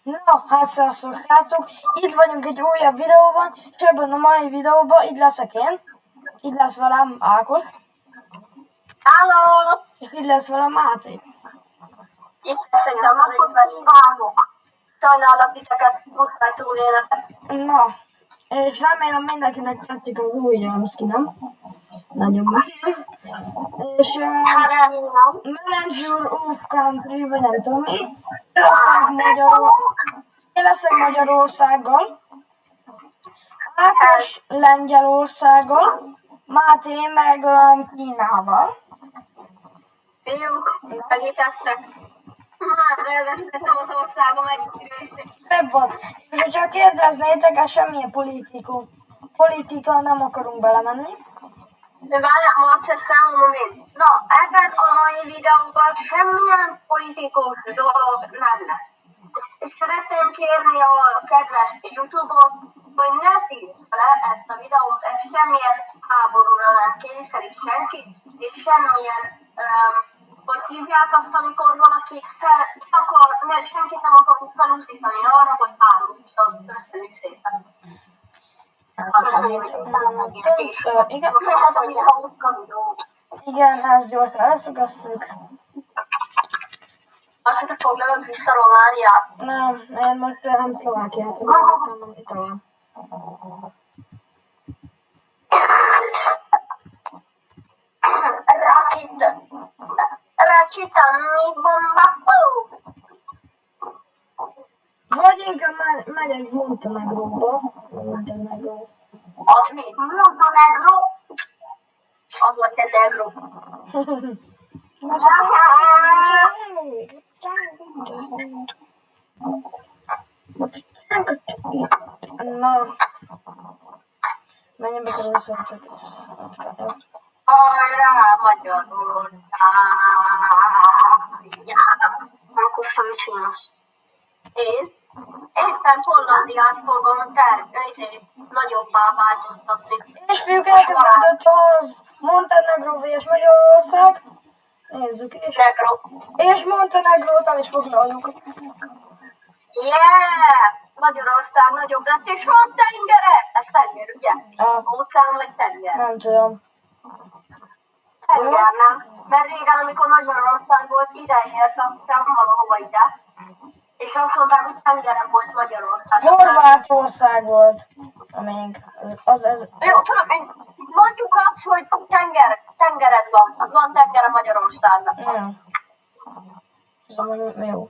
Na, hát sziasztok, srácok! Itt vagyunk egy újabb videóban, és ebben a mai videóban itt leszek én. Itt lesz velem Ákos. Halló! És itt lesz velem Máté. Itt leszek, de van egy vágok. Sajnálok titeket, muszáj túlélnetek. Na, és remélem mindenkinek tetszik az új skinem. Nagyon menő. És Manager of Country, vagy nem tudom mi. Én leszek Magyarországgal. Ákos Lengyelországgal. Máté meg Kínával. Fiúk, segítettek. Már elvesztettem az országom egy részét. Szebb van. És ha kérdeznétek, ez semmilyen politika nem akarunk belemenni. Várjál, Marci, ezt elmondom én. Na, ebben a mai videóban semmilyen politikus dolog nem lesz. És szeretném kérni a kedves YouTube-ot, hogy ne tiltsa le ezt a videót, ez semmilyen háborúra nem kényszerít senki, és semmilyen, hogy hívják azt, amikor valaki akar, mert senkit nem akarunk felúszítani arra, hogy háborúztat. Köszönjük szépen. Igen, ezt gyorsan elszögeztük. Azt hiszem, foglalod vissza Romániát. Nem, én most nem Szlovákiát, hanem Italán. Rakita, mi bomba. Vagy inkább megyek Montenegróba. Montenegró. Az mi? Montenegro? Az volt egy negro. Na. Menjen be kerülszön csak és Hajrá, Magyarország! Akkor mit csinálsz? Én? Éppen Hollandiát fogom nagyobbá változtatni. és fiúk, elkezdődött az Montenegró vs Magyarország. Nézzük is. Negro. És Montenegrót el is foglaljuk. Yeah! Magyarország nagyobb lett, és van tengere? Ez tenger, ugye? Óceán vagy tenger? Nem tudom. Tenger, nem? Mert régen, amikor Nagy-Magyarország volt, ide ért, aztán valahova ide. És azt mondták, hogy tengeren volt Magyarország. Horvátország volt. Amíg ez. Jó, tudom, én mondjuk azt, hogy tengered van. Van tengere Magyarországnak. Ja. Szóval jó.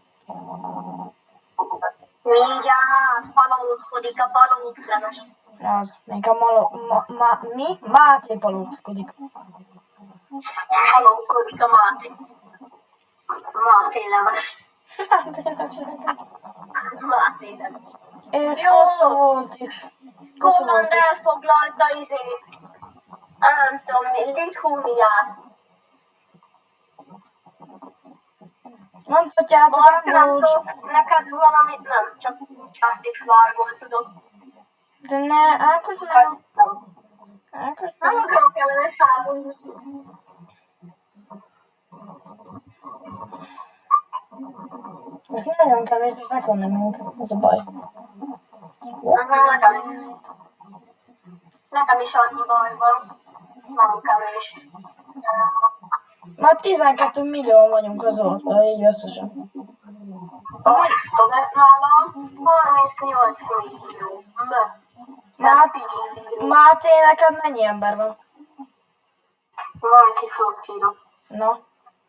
Vigyázz, palózkodik a palózleves. Az, még a mi? Máté palózkodik. Palózkodik a Máté. Máté leves. Máté leves. És Koszovót is. Holland elfoglalta nem tudom mi, Lithuaniát. Mondhatjátok Marci, nem angolul. tudok, neked valamit nem, csak azt is várgol, tudok. De ne, Ákos nem. Ákos Nem nem. akarok ellene szállni. Most nagyon kevés, és nekon nem ez a baj. Nekem is annyi baj van. Nem kevés. Már 12 millió vagyunk azóta, így összesen. Most tudod, nálam 38 millió. Máté, neked mennyi ember van? Van kifogcsírom. Na.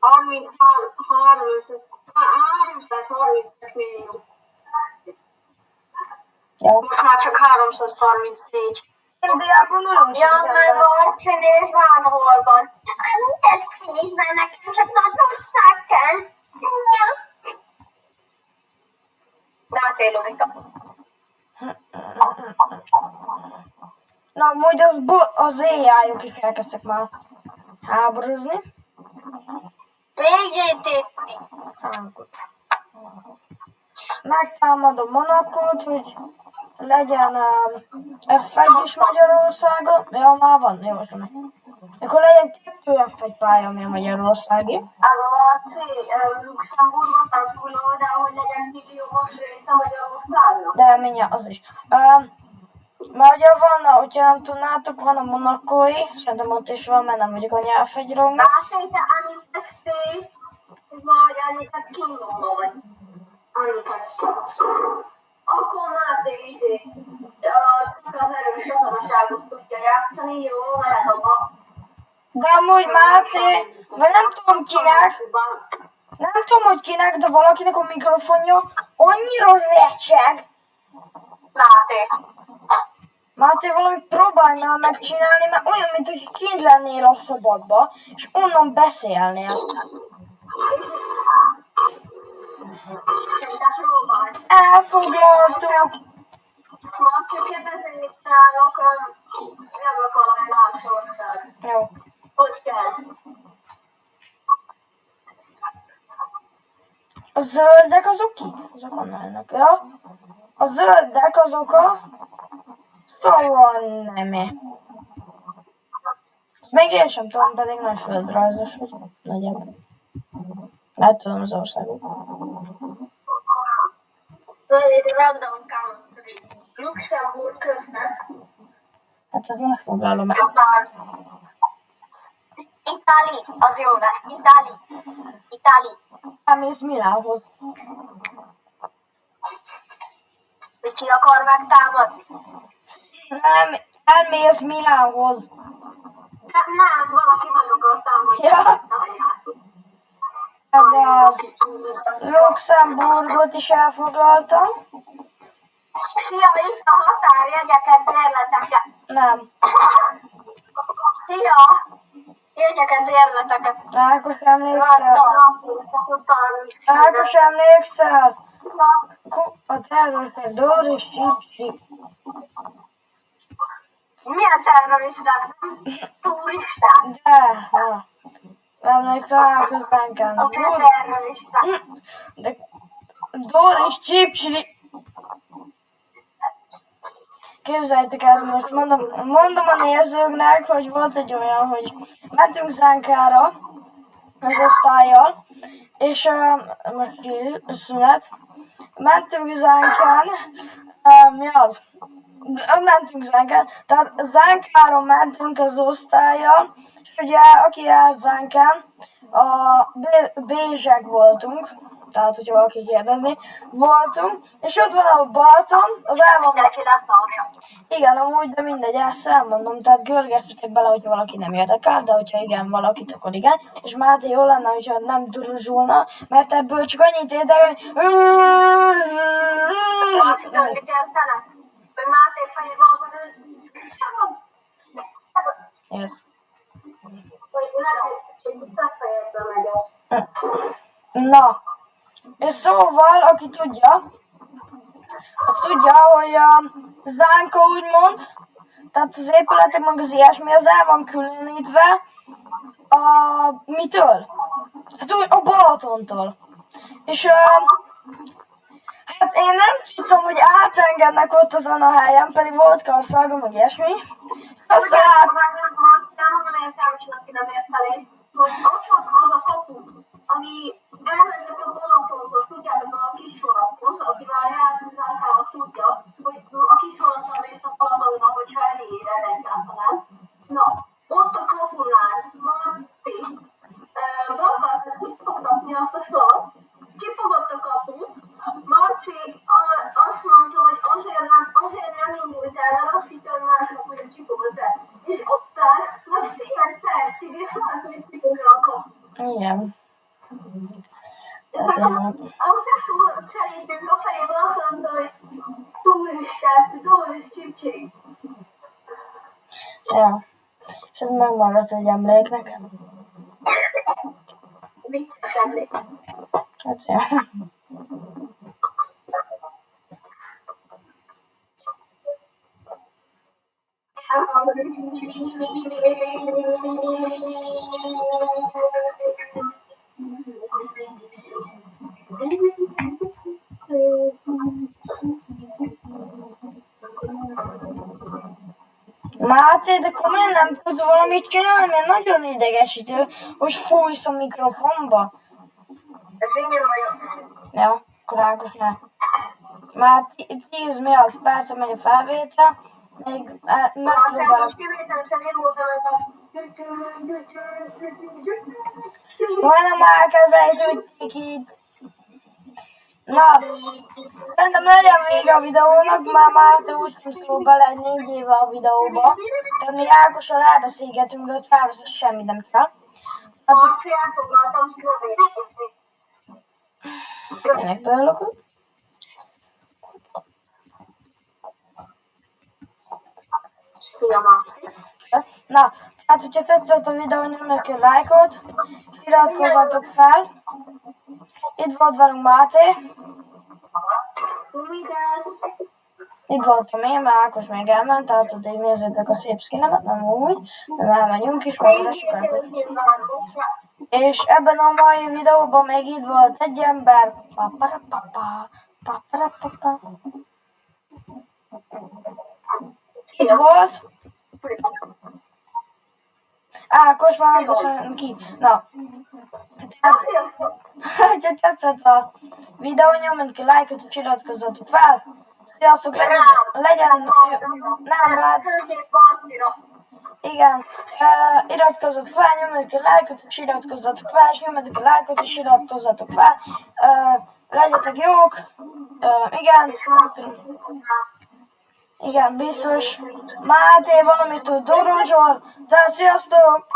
335 millió. Ja. Most már csak 334. Indiában nagyon sok Ja, az meg ember. Marci, nézd már hol van. Ez szívben nekem csak Nagyország kell. Máté logika. Na, amúgy az AI-ok is elkezdtek már háborúzni. Végéték. Háborút. Megtámadom Monakót, hogy legyen F1 is Magyarországon. Ja, már van, jó, semmi. Akkor legyen 2 F1 pálya, ami a magyarországi. Az a Luxemburgot nem foglald el, hogy legyen milliómos része Magyarországnak? De mindjárt az is. Mert ugye van, hogyha nem tudnátok, van a monakói, szerintem ott is van, mert nem vagyok a nyelvfegyről. Máté, te Anitek State, vagy Anitek Kingdomba vagy? Anitek State. Akkor Máté az erős katonaságot tudja játszani, jó, mehet abba. De amúgy Máté, vagy nem tudom kinek, nem tudom, hogy kinek, de valakinek a mikrofonja annyira recseg. Máté. Máté, valamit próbálj már megcsinálni, mert olyan, mint hogy kint lennél a szabadba, és onnan beszélnél. Szerintem próbálj. Elfoglaltuk. Ma kérdezni, mit csinálok, jövök valami más ország. Jó. Hogy kell? A zöldek azok kik? Azok onnan jönnek, ja? A zöldek azok a Szaranneme. Ezt még én sem tudom, pedig nagy földrajzos vagy. Nagyjából. Már tudom az országot. Very random country. Luxemburg köznek. Hát ez megfoglalom meg. Itáli, az jó ne. Itáli. Elmész Milánhoz. Mit ki akar megtámadni? Nem, elmész Milánhoz. Nem, valaki meg akar támadni. Ja. Ez az. Luxemburgot is elfoglaltam. Szia, itt a határjegyeket, bérleteket. Nem. Szia! Jegyeket, bérleteket. Ákos, emlékszel? Ákos, emlékszel? A terroristák, Doris Csipsi. Milyen terroristák? Turisták. De, ja. Emlékszel Ákos Zánkán? Milyen terroristák? De Doris Csipsi. Képzeljétek el, most mondom a nézőknek, hogy volt egy olyan, hogy mentünk Zánkára az osztályjal, és most szünet, mentünk Zánkán, mi az? Mentünk Zánkán, tehát Zánkára mentünk az osztályjal, és ugye aki jár Zánkán, a bézsek voltunk, tehát hogyha valaki kérdezni, voltunk, és ott van a Balaton, az elmondom. Mindenki leszarja. Igen, amúgy, de mindegy, ezt elmondom, tehát görgessetek bele, hogyha valaki nem érdekel, de hogyha igen valakit, akkor igen. És Máté jó lenne, hogyha nem duruzsulna, mert ebből csak annyit érdekel, hogy... Valaki értenek, hogy Máté fejében az van, hogy... Yes. Hogy nem, hogy fejedbe megyes. Na, és szóval, aki tudja, az tudja, hogy a Zánka úgymond, tehát az épületek meg az ilyesmi, az el van különítve a mitől? Hát úgy a Balatontól. És hát én nem tudtam, hogy átengednek ott azon a helyen, pedig volt karszalga, meg ilyesmi. Aztán Nem mondom értelmesen, aki nem ért elé, hogy ott van az a kapu, ami elvezet a Balatonhoz, tudjátok, a kisvonathoz, aki már járt Zánkába tudja, hogy a kisvonattal mész a Balatonba, hogyha eléred egyáltalán. Na, ott a kapunál Marci be akart csipogtatni azt a sort, csipogott a kapu, Marci azt mondta, hogy azért nem indult el, mert azt hitte, hogy másnap ugye csipogott el. És ott állt, most fél percig, és már hogy csipogja a kapu. igen. A tesó szerintünk a fejében azt mondta, hogy turist csipcsik. Ja. És ez megmaradt egy emlék nekem. Vicces emlék. Hát ja. Máté, de komolyan nem tudsz valamit csinálni, mert nagyon idegesítő, hogy fújsz a mikrofonba. Igen vagyok. Ja, akkor Ákos ne. Már 10 percen megy a felvétel, még megpróbálok. Most kivételesen én voltam ez a... Majdnem elkezdődték itt. Na, szerintem legyen vége a videónak, már úgy szól bele egy 4 éve a videóba. Tehát mi Ákossal elbeszélgetünk, de ott felveszünk semmit nem kell. Azt elfoglaltam, Ennek beölök. Szia, Marci. Na, hát hogyha tetszett a videó, nyomjatok egy lájkot, iratkozzatok fel. Itt volt velünk Máté. Itt voltam én, mert Ákos még elment, tehát ott így nézzétek a szép skinemet, nem úgy, nem elmenjünk is, mert keresünk Ákos. És ebben a mai videóban még itt volt egy ember. Paparapapa, paparapapa. Itt volt. Ákos már nem beszélünk ki. Na. Ha tetszett a videó, nyomjatok egy lájkot és iratkozzatok fel. Sziasztok, legyen nem rád. Igen, iratkozzatok fel, nyomjatok egy lájkot és iratkozzatok fel, és nyomjatok egy lájkot és iratkozzatok fel. Legyetek jók. Igen. Igen, biztos. Máté valamit tud Dorozsol. Tehát sziasztok!